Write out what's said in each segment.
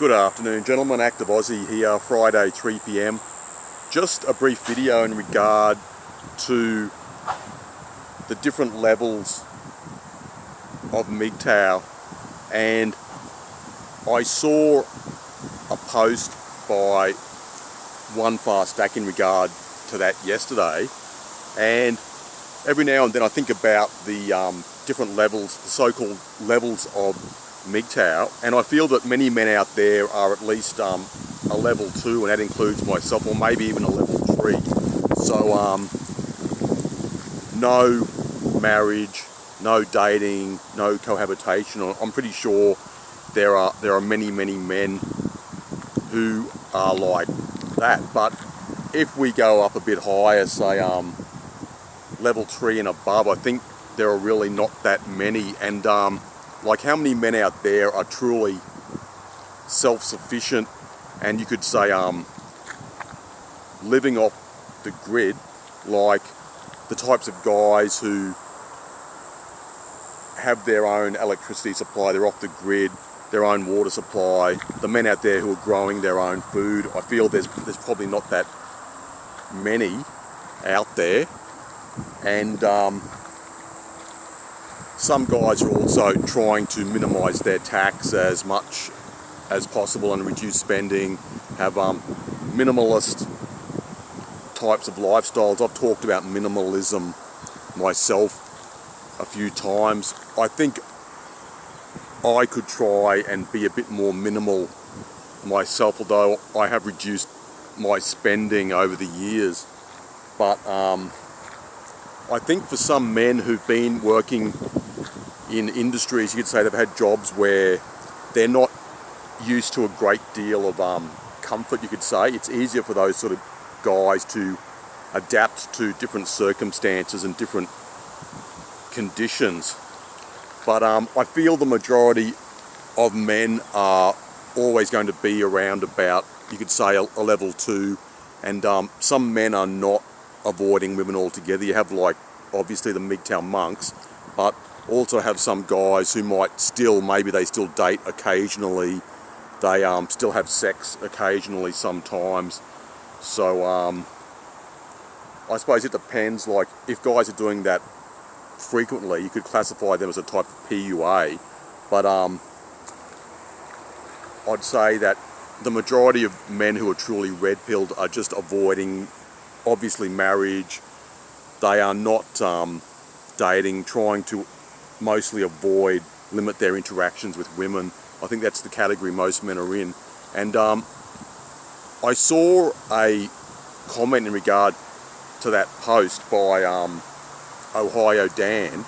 Good afternoon, gentlemen. Active Aussie here, Friday 3 p.m. Just a brief video in regard to the different levels of MGTOW, and I saw a post by One Fast Stack in regard to that yesterday, and every now and then I think about the different levels, the so-called levels of MGTOW, and I feel that many men out there are at least a level 2, and that includes myself, or maybe even a level 3. So no marriage, no dating, no cohabitation. I'm pretty sure there are many men who are like that. But if we go up a bit higher, say level 3 and above, I think there are really not that many. And like, how many men out there are truly self-sufficient and you could say living off the grid, like the types of guys who have their own electricity supply, they're off the grid, their own water supply, the men out there who are growing their own food. I feel there's probably not that many out there. And some guys are also trying to minimise their tax as much as possible and reduce spending, have minimalist types of lifestyles. I've talked about minimalism myself a few times. I think I could try and be a bit more minimal myself, although I have reduced my spending over the years. But I think for some men who've been working in industries, you could say they've had jobs where they're not used to a great deal of comfort, you could say. It's easier for those sort of guys to adapt to different circumstances and different conditions. But I feel the majority of men are always going to be around about, you could say, a level 2, and some men are not avoiding women altogether. You have, like, obviously the MGTOW monks, but also have some guys who might still, maybe they still date occasionally, they still have sex occasionally sometimes. So I suppose it depends. Like, if guys are doing that frequently, you could classify them as a type of PUA. But I'd say that the majority of men who are truly red-pilled are just avoiding, obviously, marriage. They are not dating, trying to mostly limit their interactions with women. I think that's the category most men are in. And I saw a comment in regard to that post by Ohio Dan,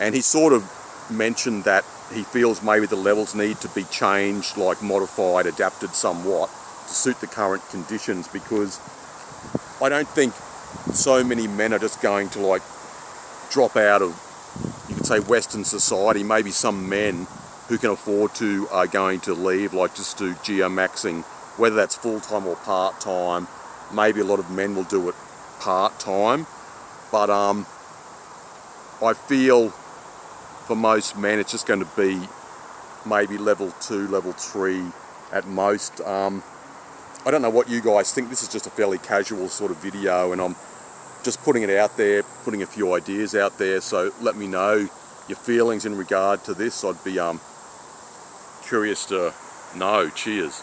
and he sort of mentioned that he feels maybe the levels need to be changed, like modified, adapted somewhat to suit the current conditions, because I don't think so many men are just going to, like, drop out of, you could say, Western society. Maybe some men who can afford to are going to leave, like just do geomaxing, whether that's full-time or part-time. Maybe a lot of men will do it part-time, but I feel for most men it's just going to be maybe level 2, level 3 at most. I don't know what you guys think. This is just a fairly casual sort of video, and I'm just putting it out there, putting a few ideas out there, so let me know your feelings in regard to this. I'd be curious to know. Cheers.